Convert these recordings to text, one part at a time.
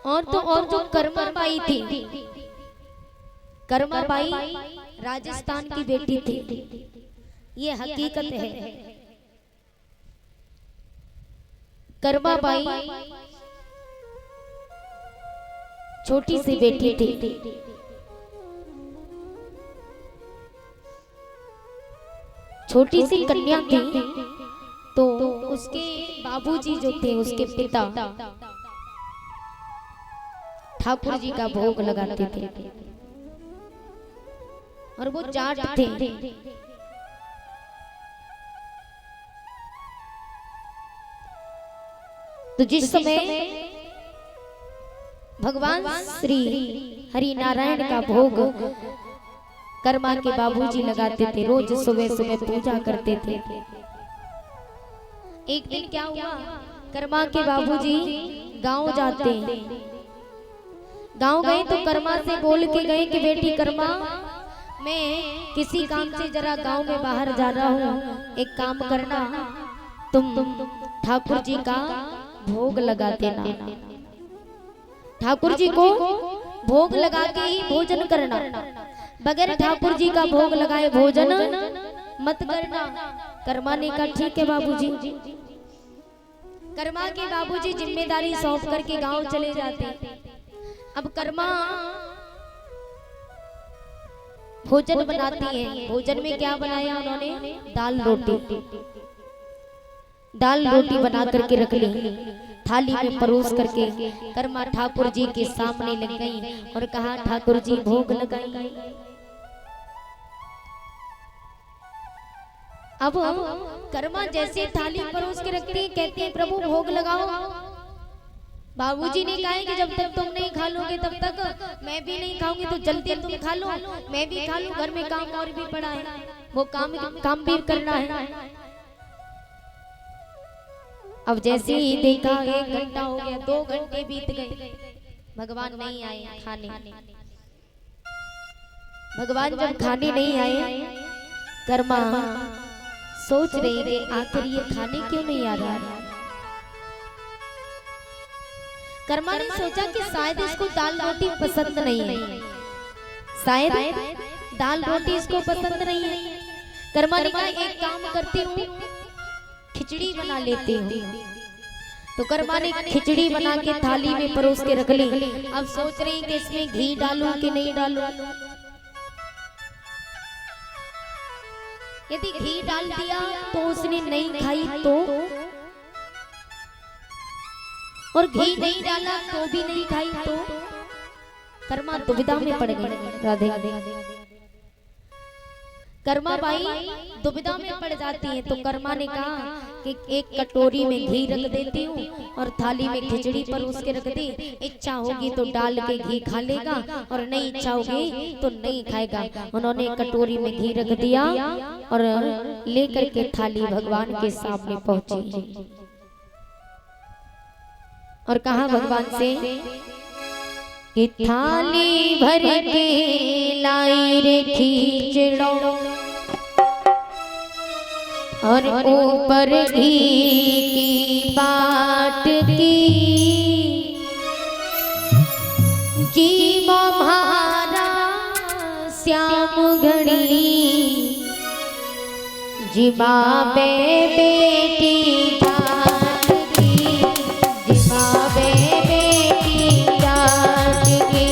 और तो और जो कर्मा बाई थी, कर्मा बाई राजस्थान की बेटी थी, ये हकीकत है। कर्मा बाई छोटी सी बेटी थी, छोटी सी कन्या थी। तो उसके बाबूजी जो थे, उसके पिता ठाकुर जी का भोग लगाते थे और वो जाट थे। तो जिस समय भगवान श्री हरि नारायण का भोग कर्मा के बाबूजी लगाते थे, रोज सुबह सुबह पूजा करते थे। एक दिन क्या हुआ, कर्मा के बाबूजी गांव जाते, गांव गए तो कर्मा से बोल के गए कि बेटी कर्मा, मैं किसी काम से जरा गांव में बाहर जा रहा हूँ, एक काम करना, तुम ठाकुर जी का भोग लगा देना। ठाकुर जी को भोग लगा के ही भोजन करना, बगैर ठाकुर जी का भोग लगाए भोजन मत करना। कर्मा ने कहा ठीक है बाबूजी। कर्मा के बाबूजी जिम्मेदारी सौंप करके गांव चले जाते। अब कर्मा भोजन बनाती है। भोजन में क्या बनाया उन्होंने? दाल रोटी। दाल रोटी बना करके रख ली, थाली में परोस करके कर्मा ठाकुर जी के सामने लग गई और कहा ठाकुर जी भोग लगाइए। अब कर्मा जैसे थाली परोस के रखती है, कहती है प्रभु भोग लगाओ। बाबूजी ने कहा कि जब तक तुम नहीं खा लोगे तब तक मैं भी नहीं खाऊंगी, तो जल्दी तुम खा लो, मैं भी खा लूं, घर में काम और भी पड़ा है, वो काम भी करना है। अब जैसे ही देखा 1 घंटा हो गया, 2 घंटे बीत गए, भगवान नहीं आए खाने। भगवान जब खाने नहीं आए, कर्मा सोच रही कि आखिर ये खाने क्यों नहीं आ रहा। कर्मा ने सोचा कि शायद इसको दाल रोटी पसंद नहीं है, शायद दाल रोटी इसको पसंद नहीं है। कर्मा ने कहा एक काम करती हूँ, खिचड़ी बना लेती हूँ। तो कर्मा ने खिचड़ी बना के थाली में परोस के रख ली। अब सोच रही कि इसमें घी डालूं कि नहीं डालूं। यदि घी डाल दिया तो उसने नहीं खाई तो, और घी नहीं डाला तो भी नहीं खाई तो कर्मा दुविधा में पड़ गई। राधे कर्मा बाई दुविधा में पड़ जाती है। तो कर्मा ने कहा कि एक कटोरी में घी रख देती हूँ और थाली में खिचड़ी परोस के रख दी, इच्छा होगी तो डाल के घी खा लेगा और नहीं इच्छा होगी तो नहीं खाएगा। उन्होंने कटोरी में घी रख दिया और लेकर के थाली भगवान के सामने पहुंची और कहा भगवान से कि थाली भर के लाई रे खिचड़ो और ऊपर घी की बाट की, जीव म्हारा श्याम घड़ी जिबाबे बेटी जाट की, जिबाबे बेटी जाट की।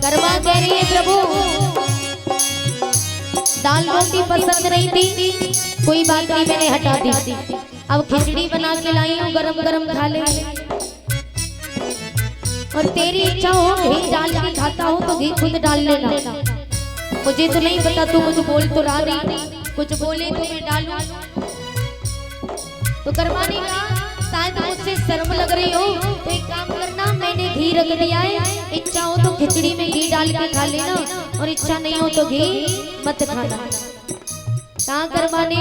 कर्मा कह रही है प्रभु दाल रोटी पसंद नहीं थी, कोई बात नहीं मैंने हटा दी, अब खिचड़ी बना के लाई हूँ, गरम गरम खा ले। और तेरी इच्छा हो घी डाल के खाता हो तो घी खुद डाल लेना, मुझे तो नहीं पता, तू मुझे बोल तो रहा नहीं, कुछ बोले तो मैं डालूं। तो कर्मा ने कहा शायद मुझसे शर्म लग रही हो तो एक काम करना, मैंने घी रख दिया है, इच्छा हो तो खिचड़ी में घी डाल के खा लेना और इच्छा नहीं हो तो घी मत खाना। कहाँ कर्मा ने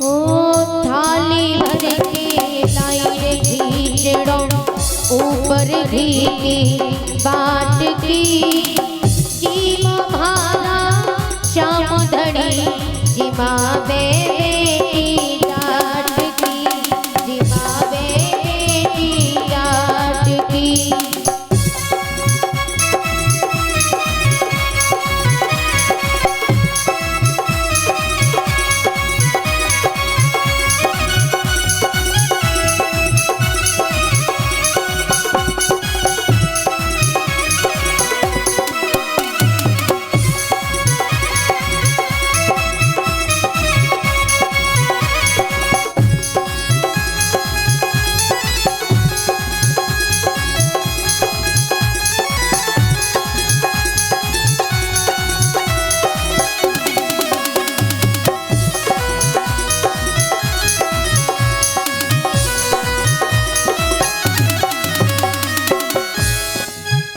ओ थाली भर के लाई रे खिचड़ो ऊपर घी की बाट की जीवा भारा श्याम धनी जीवा बेटी जाट की जीवा बेटी जाट की।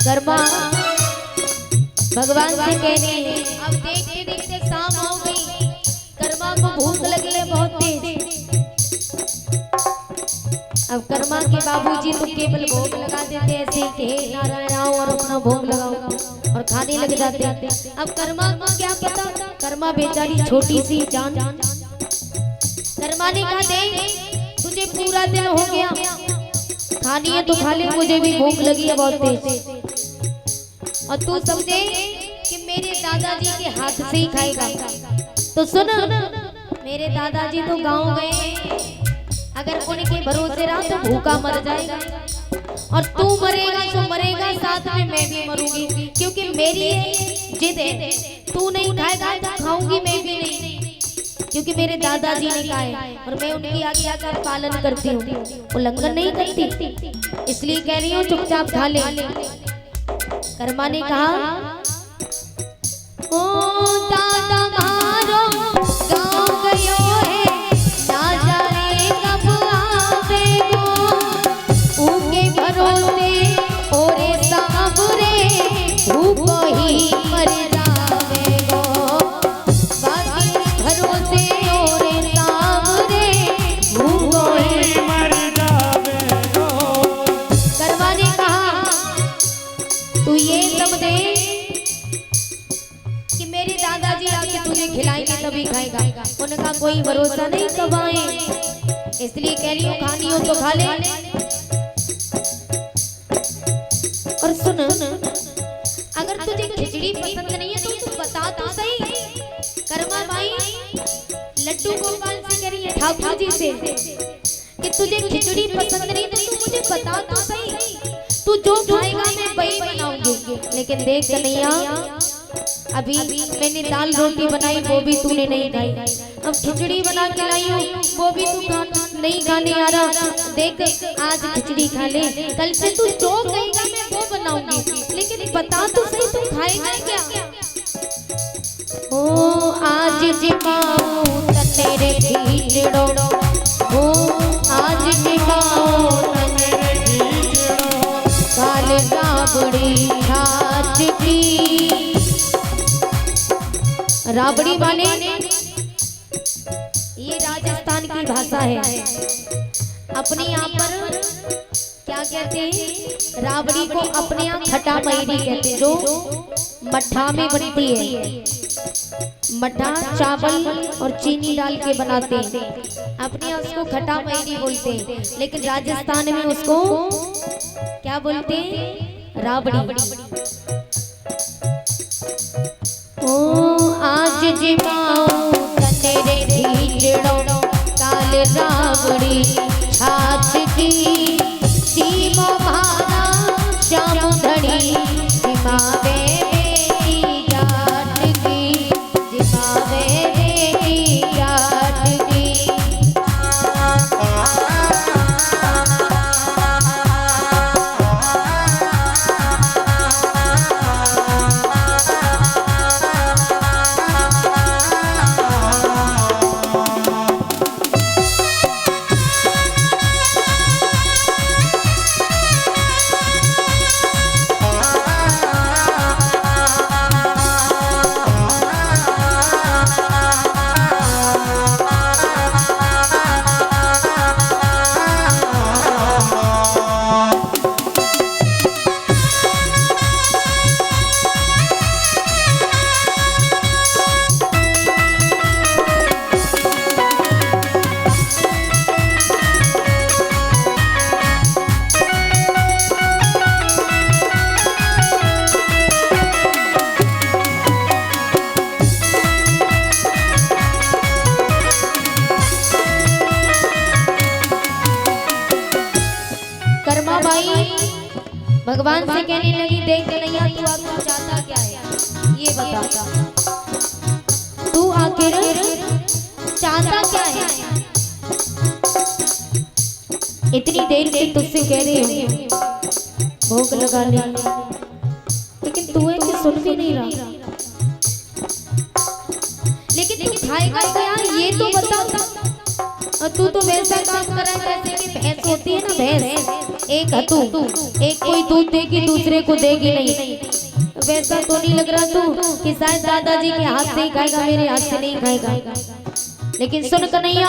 कर्मा भगवान से कहने अब देखते देखते शाम हो गई। कर्मा को भूख लगी है बहुत तेज। अब कर्मा के बाबूजी तो केवल भोग लगा देते ऐसे ही कि हे नारायण आओ और अपना भोग लगाओ और खाने लग जाते। अब कर्मा को क्या पता, कर्मा बेचारी छोटी सी जान। कर्मा ने कहा देख तुझे पूरा दिन हो गया, खानी है तो खा ले, मुझे भी भूख लगी है बहुत तेज। और तू समझे कि मेरे दादाजी के हाथ से ही खाएगा। तो सुन, मेरे दादाजी तो गांव गए, अगर उनके भरोसे रहा तो भूखा मर जाएगा और तू मरेगा तो मरेगा, साथ में मैं भी मरूंगी, क्योंकि मेरी जिद है। तू नहीं खाएगा तो खाऊंगी मैं भी नहीं, क्योंकि मेरे दादाजी ने कहा है और मैं उनकी आज्ञा का पालन करती हूँ, उल्लंघन नहीं करती, इसलिए कह रही हूँ चुपचाप खा ले। कर्मा ने कहा ओ दादा मारो गाँव गयो है, ना जाने कब आवेगो, ऊके भरोसे ओरे साबरे भूखो ही मर जावेगो, बाकी भरोसे ओरे साबरे भूखो ही मर जावेगो। कर्मा ने कहा तू ये सब दे कि मेरे दादाजी आके तुझे खिलाएंगे तभी खाएगा, उनका कोई भरोसा नहीं कब आए, इसलिए कह रही हूँ खानी हो तो खा ले। और सुन, अगर तुझे खिचड़ी पसंद नहीं है तो तू बता तो सही। कर्मा भाई लड्डू गोपाल से कह रही है ठाकुर जी से कि तुझे खिचड़ी पसंद नहीं तो तू मुझे बता तो सही, तू जो खाएगा मैं वही बनाऊंगी। लेकिन देख कन्हैया, अभी मैंने दाल रोटी बनाई वो भी तूने नहीं खाई, अब खिचड़ी बना के लाई हूँ वो भी तू नहीं खाने आ रहा। देख आज खिचड़ी खा ले, कल से तू जो कहेगा मैं वो बनाऊंगी, लेकिन बता तो सही तू खाएगा क्या। ओ आज जिमाऊं तेरे खिचड़ो, ओ आज जिमाऊं काल राबड़ी छाछ की। राबड़ी माने ये राजस्थान की भाषा है, अपने यहाँ पर क्या कहते हैं, राबड़ी को अपने यहाँ खट्टा मैरी कहते हैं, जो मट्ठा में बनती है। मट्ठा चावल और चीनी डाल के बनाते हैं, अपने यहाँ उसको खट्टा मैरी बोलते हैं, लेकिन राजस्थान में उसको क्या बोलते हैं, राबड़ी। ओ आज जिमाऊं तेरे खिचड़ो, काल राबड़ी छाछ की, जीवा भारा श्याम धनी जिमा बेटी जाट की, जिमा बेटी जाट की। भगवान से कहने लगी, देख कन्हैया तू आखिर चाहता क्या है ये बता, तू आखिर चाहता क्या है। इतनी देर से तुझसे कह रही हूँ भोग लगा ले, लेकिन तू है कि सुन भी नहीं रहा। लेकिन तू खाएगा क्या ये तो बता। और तू तो वैसा काम कर रहा है जैसे कि भैंस होती है ना, भैंस एक हतू, एक कोई दूध देगी दूसरे को देगी नहीं, वैसा तो नहीं लग रहा तू कि शायद दादाजी के हाथ से ही खाएगा, मेरे हाथ से नहीं खाएगा। लेकिन सुन कन्हैया,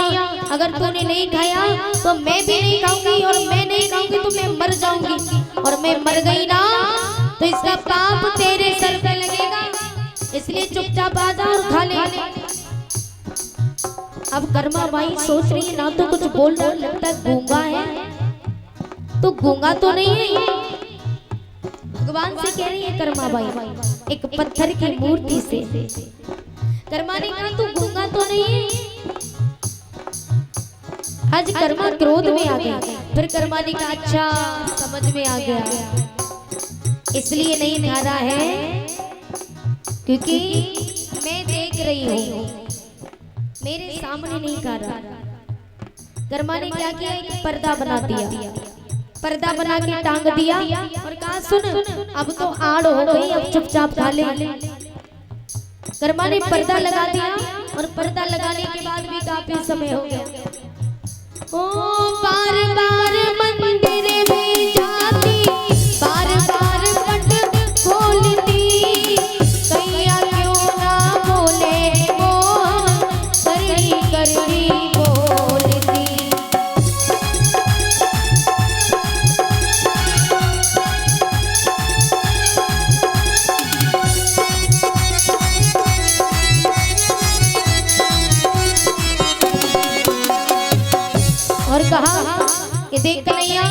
अगर तूने नहीं खाया तो मैं भी नहीं खाऊंगी, और मैं नहीं खाऊंगी तो मैं मर जाऊंगी, और मैं मर गई ना तो इसका पाप तेरे सर पे लगेगा, इसलिए चुपचाप आ जा और खा ले। अब कर्मा बाई सोच रही है ना तो कुछ बोल रहा, लगता है गूंगा है, तो गूंगा तो नहीं है। भगवान से कह रही है कर्मा बाई एक पत्थर की मूर्ति से। कर्मा ने कहा तू गूंगा तो नहीं है। आज कर्मा क्रोध में आ गया, फिर कर्मा ने कहा अच्छा समझ में आ गया, इसलिए नहीं खा रहा है क्योंकि मैं देख रही हूँ, मेरे सामने नहीं खा रहा। कर्मा ने क्या किया, एक पर्दा बना दिया, पर्दा बना के टांग दिया और कहा सुन अब तो आड़ हो गई, अब चुपचाप खा ले। कर्मा ने पर्दा लगा दिया, और पर्दा लगाने के बाद भी काफी समय हो गया। ओ बार बार मंदिर में जाती, बार बार पट खोलती, कैया क्यों ना बोले मोहन, करड़ी करड़ी बोलती। और कहा कि देख कन्हैया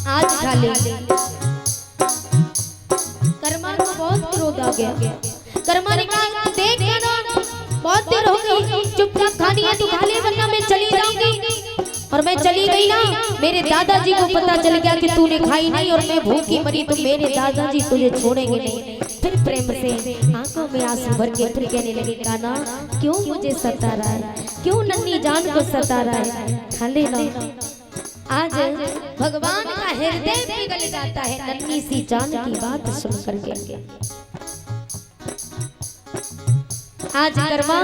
आज खा ले। कर्मा को बहुत क्रोध आ गया। कर्मा ने कहा देख ना बहुत देर हो गई, चुपचाप खानी है तो खा ले, वरना मैं चली जाऊंगी। और मैं चली गई ना, मेरे दादाजी को पता चल गया कि तूने खाई नहीं और मैं भूखी मरी, तो मेरे दादाजी तुझे छोड़ेंगे नहीं। फिर प्रेम से आंखों में आंसू भर के फिर कहने लगे, काना क्यों मुझे सता रहा है, क्यों नन्ही जान को सता रहा है, खा लेना। आज भगवान का हृदय पिघल जाता है नन्ही सी जान की बात सुन करके। आज कर्मा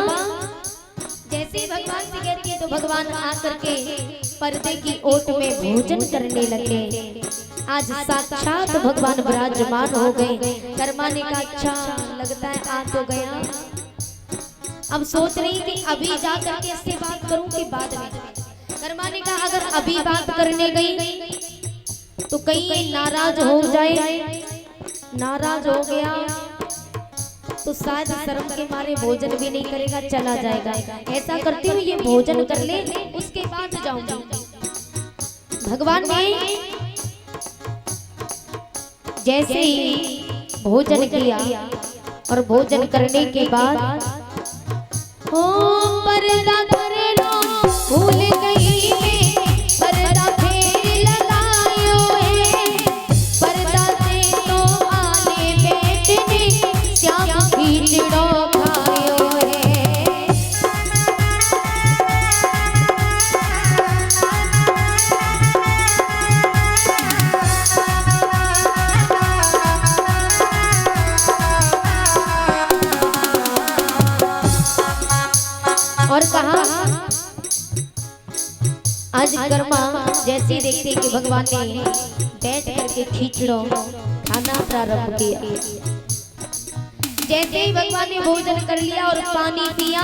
जैसे भगवान से कहती है तो भगवान आकर के पर्दे की ओट में भोजन करने लगे। आज साक्षात भगवान विराजमान हो गए। कर्मा ने कहा अच्छा लगता है आ तो गया। अब सोच रही कि अभी जाकर के इससे बात करूं कि बाद में। कर्मा ने कहा अगर अभी बात करने गई तो कहीं नाराज हो जाए, नाराज हो गया तो शायद शर्म के मारे भोजन भी नहीं करेगा, चला जाएगा। ऐसा करती हूँ ये भोजन कर ले उसके बाद जाऊंगी। भगवान ने जैसे ही भोजन किया और भोजन करने के बाद ओ पर्दा करे लो भूल गई मैं, पर्दा फेर लगायो है, पर्दा से तो आने बैठने श्याम खींचड़ो खायो है। और कहा आज कर्मा जैसे देखते कि भगवान ने बैठ करके खींचड़ो खाना प्रारंभ किया। जैसे ही भगवान ने भोजन कर लिया और पानी पिया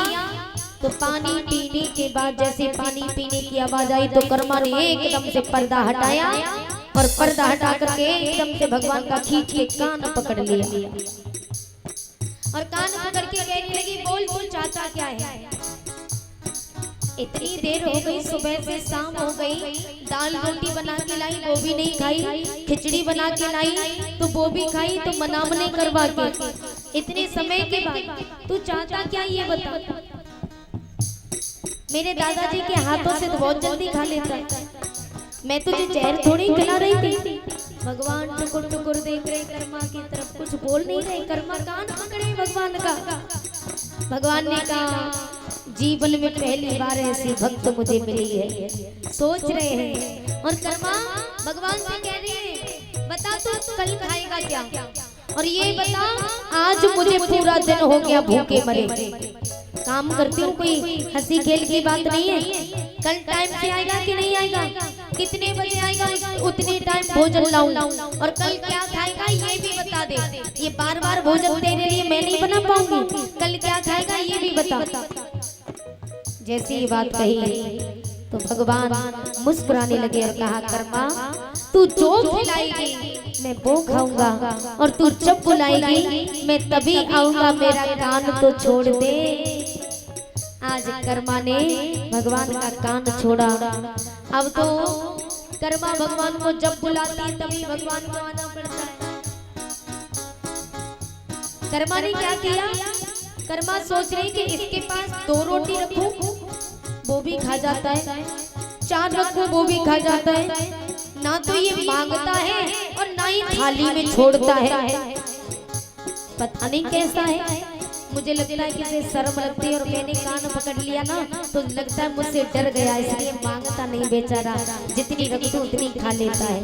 तो पानी पीने के बाद जैसे पानी पीने की आवाज आई तो कर्मा ने एकदम से पर्दा हटाया और पर्दा हटा करके एकदम से भगवान का खींच के कान पकड़ लिया और कान पकड़ के कहने लगी बोल बोल चाहता क्या है। इतनी देर हो गई, सुबह से शाम हो गई, दाल रोटी बना के लाई वो भी नहीं खाई, खिचड़ी बना के लाई तो वो भी खाई, तो मनामने करवा के इतने समय के बाद तू चाहता क्या ये बता। मेरे दादाजी के हाथों से तो बहुत जल्दी खा लेता, मैं तुझे जहर थोड़ी खिला रही थी। भगवान टुकुर टुकुर देख रहे कर्मा की तरफ, कुछ बोल नहीं रहे। कर्मा कान पकड़े भगवान का। भगवान ने कहा जीवन में पहली बार ऐसी भक्त मुझे मिली है। सोच रहे हैं और कर्मा भगवान से कह रही है बता तू कल खाएगा क्या, और ये बता आज मुझे पूरा दिन हो गया भूखे मरे। काम करती हूँ, कोई हंसी खेल की बात नहीं है। कल टाइम से आएगा कि नहीं आएगा, कितने बजे आएगा, उतने टाइम भोजन लाऊं, और कल क्या खाएगा ये भी बता दे। ये बार बार भोजन तेरे लिए मैं नहीं बना पाऊंगी, कल क्या खाएगा ये भी बता। जैसी ये बात कही तो भगवान मुस्कुराने लगे और कहा कर्मा तू जो खिलाएगी मैं वो खाऊंगा, और तू जब बुलाएगी मैं तभी आऊंगा, मेरा कान तो छोड़ दे। आज कर्मा ने भगवान का कान छोड़ा। अब तो कर्मा भगवान को जब बुलाती है तभी भगवान को आना पड़ता है। कर्मा ने क्या किया, कर्मा सोच रही कि इसके पास 2 रोटी रखूं वो भी खा जाता है, 4 रखूं वो भी खा जाता है, ना तो ये मांगता है और ना ही थाली में छोड़ता है। पता नहीं कैसा है, मुझे लगता है कि इसे शर्म लगती है, और मैंने कान पकड़ लिया ना तो लगता है मुझसे डर गया, इसलिए मांगता नहीं बेचारा, जितनी रखती उतनी खा लेता है।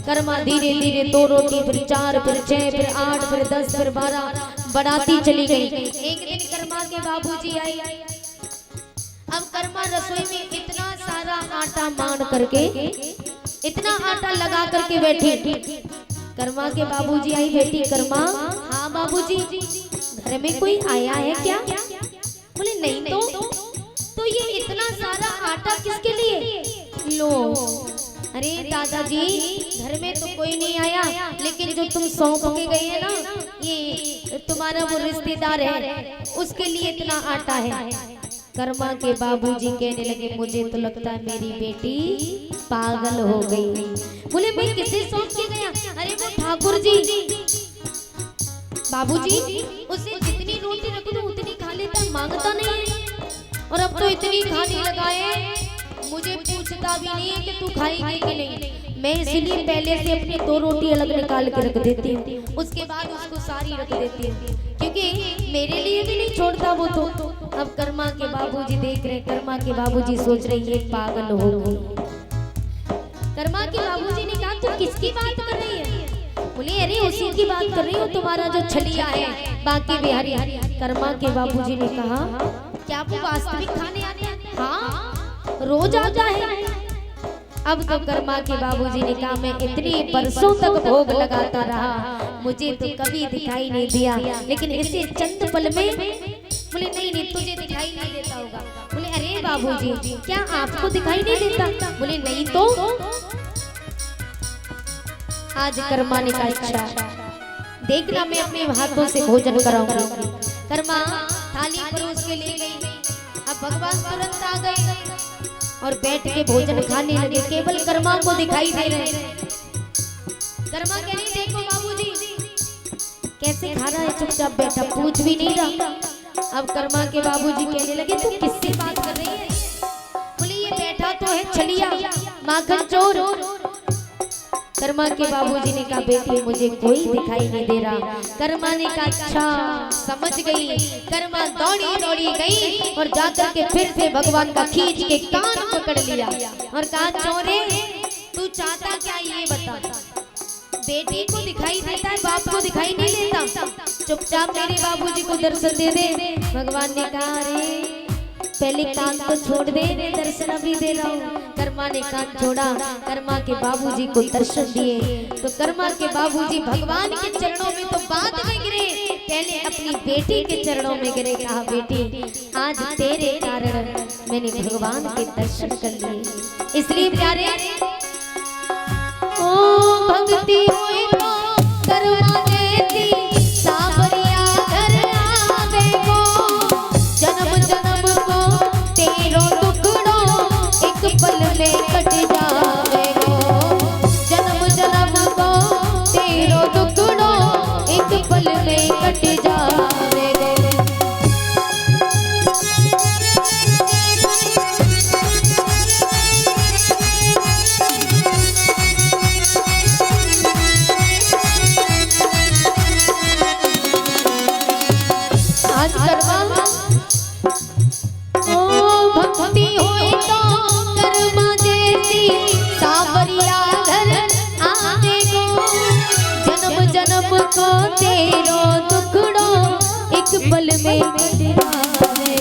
कर्मा धीरे धीरे 2 रोटी, फिर 4, फिर 6, फिर 8, फिर 10, फिर 12 बढ़ाती चली गई। एक दिन कर्मा के बाबूजी आई। अब कर्मा रसोई में इतना सारा आटा मान करके, इतना आटा लगा करके बैठी। कर्मा के बाबूजी आई, बेटी कर्मा। हाँ बाबूजी, घर में कोई आया है क्या? बोले नहीं तो ये इतना सारा आटा किसके लिए? लो, अरे दादाजी घर में तो कोई नहीं आया, लेकिन जो तुम सौंप के गए है ना, ये तुम्हारा वो रिश्तेदार है, उसके लिए इतना आटा है। कर्मा के बाबूजी कहने लगे मुझे तो लगता है मेरी बेटी पागल हो गई। बोले मैं किसे सौंप के गया? अरे वो ठाकुर जी। बाबूजी उसे जितनी रोटी रखो तो उतनी खा लेता है, मांगता नहीं है, और अब तो इतनी खाने लगा है मुझे पूछता भी नहीं है कि तू खाएगी कि नहीं। मैं इसलिए पहले से अपनी 2 रोटी अलग निकाल के रख देती हूँ, उसके बाद उसको सारी रख देती हूँ, क्योंकि मेरे लिए भी नहीं छोड़ता वो तो। अब कर्मा के बाबूजी देख रहे, कर्मा के बाबूजी सोच रहे ये पागल हो गई। कर्मा के बाबूजी ने कहा तू किसकी बात कर रही है? बोले अरे उसी की बात कर रही हूँ, तुम्हारा जो छलिया है बाकी बिहारी। कर्मा के बाबूजी ने कहा क्या वो वास्तविक खाने आने? हाँ रोज आता है। अब तो कर्मा के बाबूजी ने कहा मैं इतने बरसों तक भोग लगाता रहा, मुझे तो कभी दिखाई नहीं दिया, लेकिन इसे चंद पल में। बोले नहीं तुझे दिखाई नहीं देता होगा। बोले अरे बाबूजी क्या आपको दिखाई नहीं देता? बोले नहीं तो। आज कर्मा ने कहा अच्छा देखना मैं अपने हाथों से भोजन कराऊंगी। कर्मा थाली परोस के ले गई। अब भगवान तुरंत आ गए और बैठ के भोजन खाने लगे, केवल कर्मा को दिखाई दे रहे। कर्मा कह रही देखो बाबूजी कैसे खा रहा है, चुपचाप बैठा, पूछ भी नहीं रहा। अब कर्मा के बाबूजी कहने लगे तू किससे बात कर रही है? बोले ये बैठा तो है छलिया, माखन चोर। कर्मा के बाबूजी ने कहा बेटी मुझे कोई दिखाई नहीं दे रहा। कर्मा ने कहा अच्छा समझ गई। कर्मा दौड़ी दौड़ी गई और जाकर के फिर से भगवान का खींच के कान पकड़ लिया और कहा चोरे तू चाहता क्या ये बता? बेटी को दिखाई देता है, बाप को दिखाई नहीं देता, चुपचाप मेरे बाबूजी को दर्शन दे दे। भगवान ने कहा अरे पहले कान को छोड़ दे, दर्शन अभी दे रहा हूँ। कर्मा ने कान छोड़ा, कर्मा के बाबूजी को दर्शन दिए। तो कर्मा के बाबूजी भगवान के चरणों में तो बाद में गिरे, पहले अपनी बेटी के चरणों में गिरे। कहा बेटी आज तेरे कारण मैंने भगवान के दर्शन कर लिए। इसलिए प्यारे ओ भक्ति हुई तो कर्मा देती सावरिया घर आवे को, जन्म जन्म को तेरो टुकड़ो एक पल में कट जावे गो, जन्म जन्म को तेरो टुकड़ो एक पल में कट जावे गो। को तेरो दुखड़ो एक पल में मिटावे।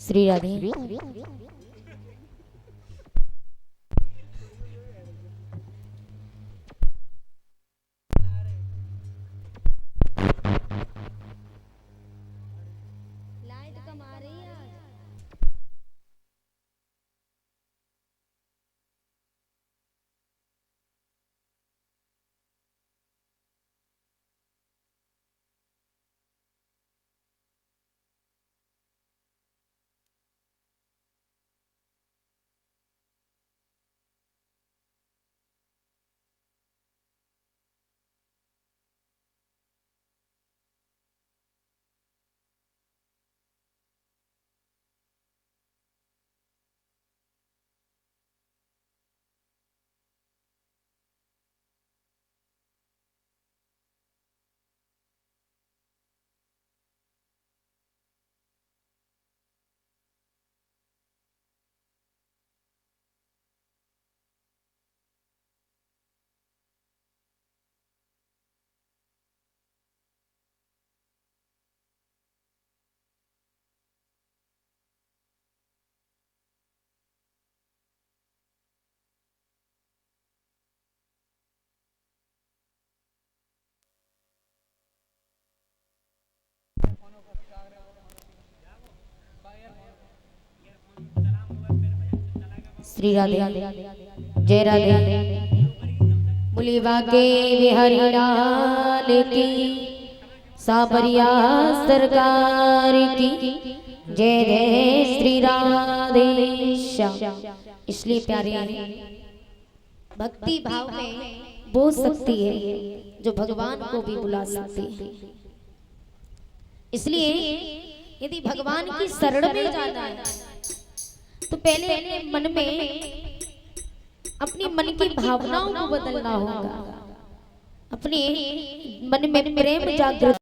श्री राधे। लाइट कम आ रही है आज। श्री राधे। जय राधे। बोली बाके बिहारी लाल की, साबरिया सरकार की जय जय श्री राधे श्याम। इसलिए प्यारे भक्ति भाव में वो शक्ति है जो भगवान को भी बुला सकती है। इसलिए यदि भगवान की शरण में जाना है तो पहले अपने मन में अपनी मन की भावनाओं को बदलना होगा। अपने मन में प्रेम जागृत